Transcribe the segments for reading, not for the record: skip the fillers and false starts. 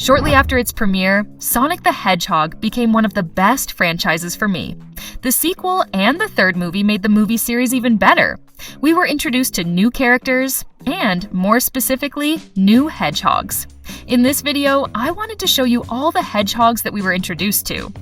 Shortly after its premiere, Sonic the Hedgehog became one of the best franchises for me. The sequel and the third movie made the movie series even better. We were introduced to new characters and, more specifically, new hedgehogs. In this video, I wanted to show you all the hedgehogs that we were introduced to.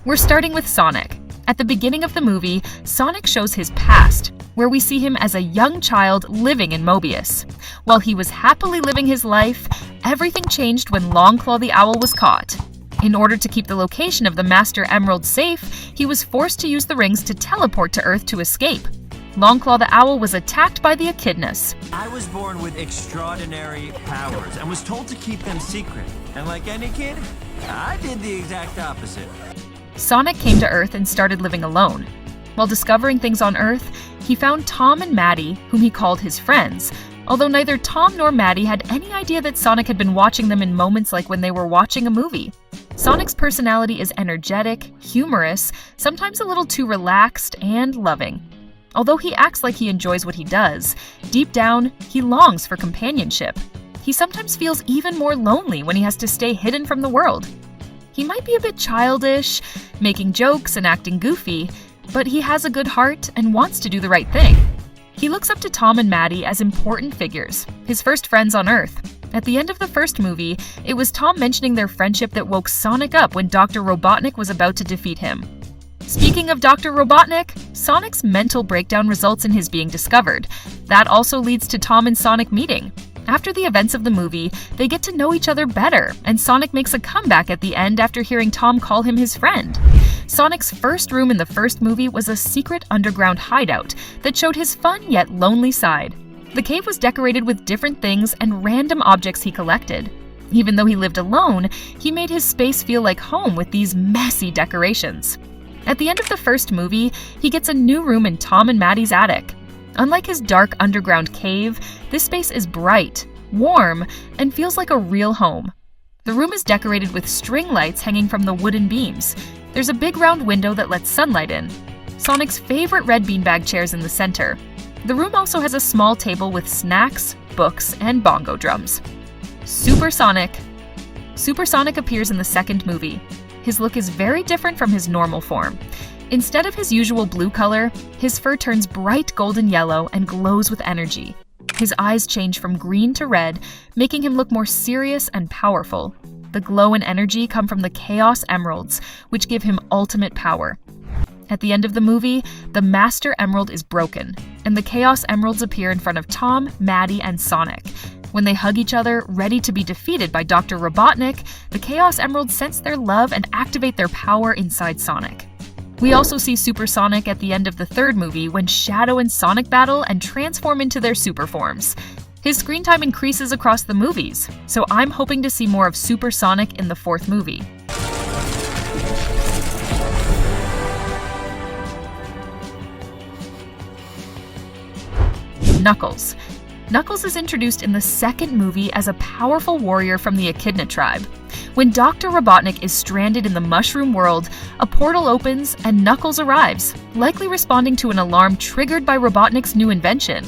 We're starting with Sonic. At the beginning of the movie, Sonic shows his past, where we see him as a young child living in Mobius. While he was happily living his life, everything changed when Longclaw the Owl was caught. In order to keep the location of the Master Emerald safe, he was forced to use the rings to teleport to Earth to escape. Longclaw the Owl was attacked by the Echidnas. I was born with extraordinary powers and was told to keep them secret. And like any kid, I did the exact opposite. Sonic came to Earth and started living alone. While discovering things on Earth, he found Tom and Maddie, whom he called his friends, although neither Tom nor Maddie had any idea that Sonic had been watching them in moments like when they were watching a movie. Sonic's personality is energetic, humorous, sometimes a little too relaxed, and loving. Although he acts like he enjoys what he does, deep down, he longs for companionship. He sometimes feels even more lonely when he has to stay hidden from the world. He might be a bit childish, making jokes and acting goofy, but he has a good heart and wants to do the right thing. He looks up to Tom and Maddie as important figures, his first friends on Earth. At the end of the first movie, it was Tom mentioning their friendship that woke Sonic up when Dr. Robotnik was about to defeat him. Speaking of Dr. Robotnik, Sonic's mental breakdown results in his being discovered. That also leads to Tom and Sonic meeting. After the events of the movie, they get to know each other better, and Sonic makes a comeback at the end after hearing Tom call him his friend. Sonic's first room in the first movie was a secret underground hideout that showed his fun yet lonely side. The cave was decorated with different things and random objects he collected. Even though he lived alone, he made his space feel like home with these messy decorations. At the end of the first movie, he gets a new room in Tom and Maddie's attic. Unlike his dark underground cave, this space is bright, warm, and feels like a real home. The room is decorated with string lights hanging from the wooden beams. There's a big round window that lets sunlight in. Sonic's favorite red beanbag chair's in the center. The room also has a small table with snacks, books, and bongo drums. Super Sonic. Super Sonic appears in the second movie. His look is very different from his normal form. Instead of his usual blue color, his fur turns bright golden yellow and glows with energy. His eyes change from green to red, making him look more serious and powerful. The glow and energy come from the Chaos Emeralds, which give him ultimate power. At the end of the movie, the Master Emerald is broken, and the Chaos Emeralds appear in front of Tom, Maddie, and Sonic. When they hug each other, ready to be defeated by Dr. Robotnik, the Chaos Emeralds sense their love and activate their power inside Sonic. We also see Super Sonic at the end of the third movie when Shadow and Sonic battle and transform into their super forms. His screen time increases across the movies, so I'm hoping to see more of Super Sonic in the fourth movie. Knuckles. Knuckles is introduced in the second movie as a powerful warrior from the Echidna tribe. When Dr. Robotnik is stranded in the mushroom world, a portal opens and Knuckles arrives, likely responding to an alarm triggered by Robotnik's new invention.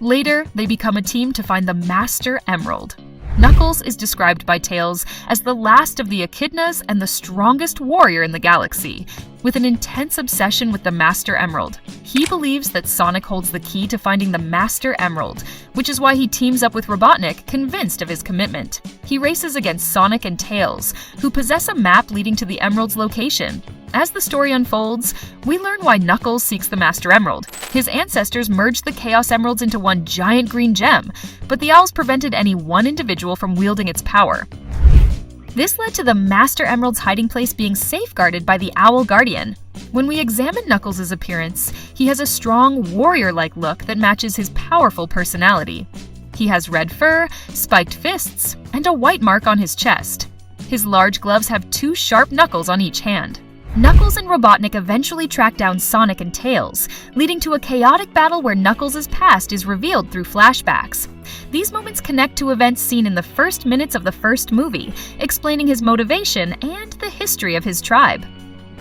Later, they become a team to find the Master Emerald. Knuckles is described by Tails as the last of the Echidnas and the strongest warrior in the galaxy, with an intense obsession with the Master Emerald. He believes that Sonic holds the key to finding the Master Emerald, which is why he teams up with Robotnik, convinced of his commitment. He races against Sonic and Tails, who possess a map leading to the Emerald's location. As the story unfolds, we learn why Knuckles seeks the Master Emerald. His ancestors merged the Chaos Emeralds into one giant green gem, but the owls prevented any one individual from wielding its power. This led to the Master Emerald's hiding place being safeguarded by the Owl Guardian. When we examine Knuckles' appearance, he has a strong, warrior-like look that matches his powerful personality. He has red fur, spiked fists, and a white mark on his chest. His large gloves have 2 sharp knuckles on each hand. Knuckles and Robotnik eventually track down Sonic and Tails, leading to a chaotic battle where Knuckles' past is revealed through flashbacks. These moments connect to events seen in the first minutes of the first movie, explaining his motivation and the history of his tribe.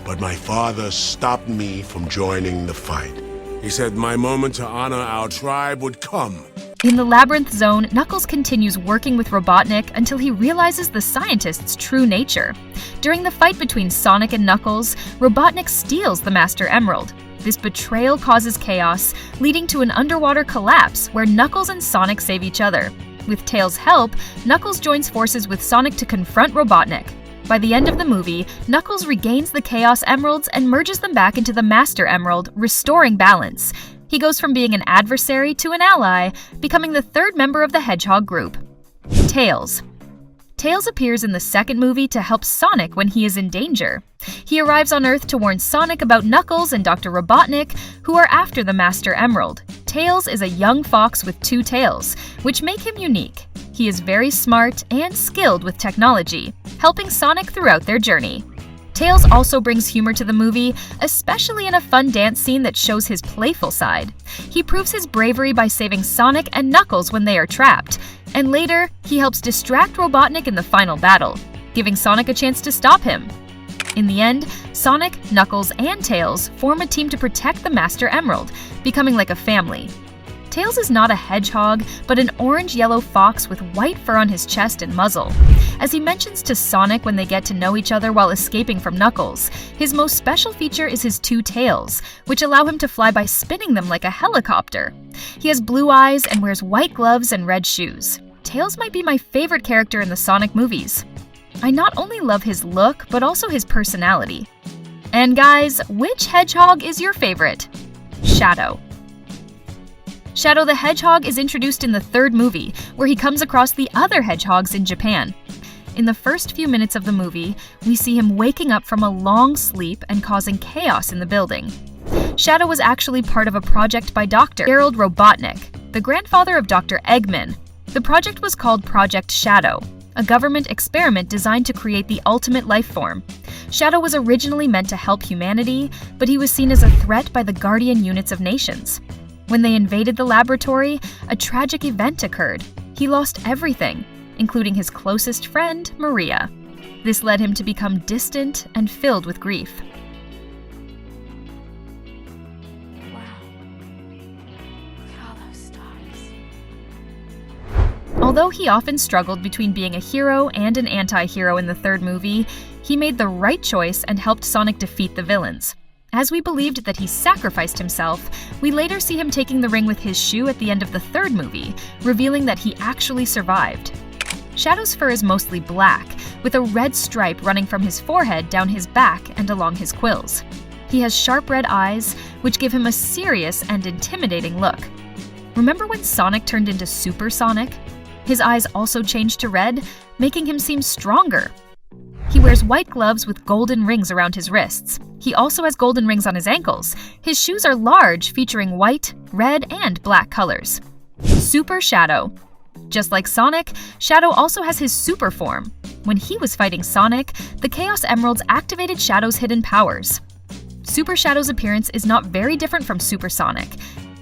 But my father stopped me from joining the fight. He said my moment to honor our tribe would come. In the Labyrinth Zone, Knuckles continues working with Robotnik until he realizes the scientist's true nature. During the fight between Sonic and Knuckles, Robotnik steals the Master Emerald. This betrayal causes chaos, leading to an underwater collapse where Knuckles and Sonic save each other. With Tails' help, Knuckles joins forces with Sonic to confront Robotnik. By the end of the movie, Knuckles regains the Chaos Emeralds and merges them back into the Master Emerald, restoring balance. He goes from being an adversary to an ally, becoming the third member of the Hedgehog group. Tails. Tails appears in the second movie to help Sonic when he is in danger. He arrives on Earth to warn Sonic about Knuckles and Dr. Robotnik, who are after the Master Emerald. Tails is a young fox with two tails, which make him unique. He is very smart and skilled with technology, helping Sonic throughout their journey. Tails also brings humor to the movie, especially in a fun dance scene that shows his playful side. He proves his bravery by saving Sonic and Knuckles when they are trapped, and later, he helps distract Robotnik in the final battle, giving Sonic a chance to stop him. In the end, Sonic, Knuckles, and Tails form a team to protect the Master Emerald, becoming like a family. Tails is not a hedgehog, but an orange-yellow fox with white fur on his chest and muzzle. As he mentions to Sonic when they get to know each other while escaping from Knuckles, his most special feature is his two tails, which allow him to fly by spinning them like a helicopter. He has blue eyes and wears white gloves and red shoes. Tails might be my favorite character in the Sonic movies. I not only love his look, but also his personality. And guys, which hedgehog is your favorite? Shadow. Shadow the Hedgehog is introduced in the third movie, where he comes across the other hedgehogs in Japan. In the first few minutes of the movie, we see him waking up from a long sleep and causing chaos in the building. Shadow was actually part of a project by Dr. Gerald Robotnik, the grandfather of Dr. Eggman. The project was called Project Shadow, a government experiment designed to create the ultimate life form. Shadow was originally meant to help humanity, but he was seen as a threat by the Guardian Units of Nations. When they invaded the laboratory, a tragic event occurred. He lost everything, including his closest friend, Maria. This led him to become distant and filled with grief. Wow. Look at all those stars. Although he often struggled between being a hero and an anti-hero in the third movie, he made the right choice and helped Sonic defeat the villains. As we believed that he sacrificed himself, we later see him taking the ring with his shoe at the end of the third movie, revealing that he actually survived. Shadow's fur is mostly black, with a red stripe running from his forehead down his back and along his quills. He has sharp red eyes, which give him a serious and intimidating look. Remember when Sonic turned into Super Sonic? His eyes also changed to red, making him seem stronger. He wears white gloves with golden rings around his wrists. He also has golden rings on his ankles. His shoes are large, featuring white, red, and black colors. Super Shadow. Just like Sonic, Shadow also has his super form. When he was fighting Sonic, the Chaos Emeralds activated Shadow's hidden powers. Super Shadow's appearance is not very different from Super Sonic.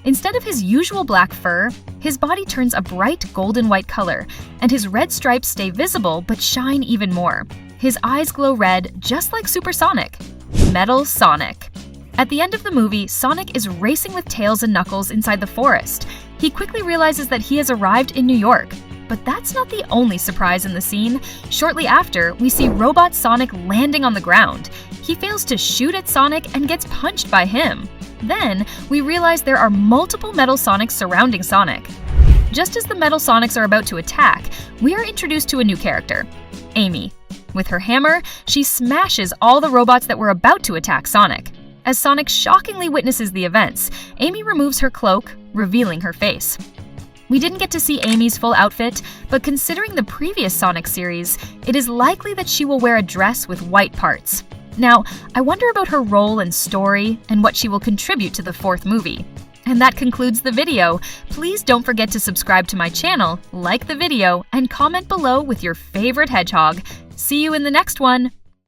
Instead of his usual black fur, his body turns a bright golden white color, and his red stripes stay visible but shine even more. His eyes glow red, just like Super Sonic. Metal Sonic. At the end of the movie, Sonic is racing with Tails and Knuckles inside the forest. He quickly realizes that he has arrived in New York. But that's not the only surprise in the scene. Shortly after, we see Robot Sonic landing on the ground. He fails to shoot at Sonic and gets punched by him. Then, we realize there are multiple Metal Sonics surrounding Sonic. Just as the Metal Sonics are about to attack, we are introduced to a new character, Amy. With her hammer, she smashes all the robots that were about to attack Sonic. As Sonic shockingly witnesses the events, Amy removes her cloak, revealing her face. We didn't get to see Amy's full outfit, but considering the previous Sonic series, it is likely that she will wear a dress with white parts. Now, I wonder about her role and story, and what she will contribute to the fourth movie. And that concludes the video. Please don't forget to subscribe to my channel, like the video, and comment below with your favorite hedgehog. See you in the next one!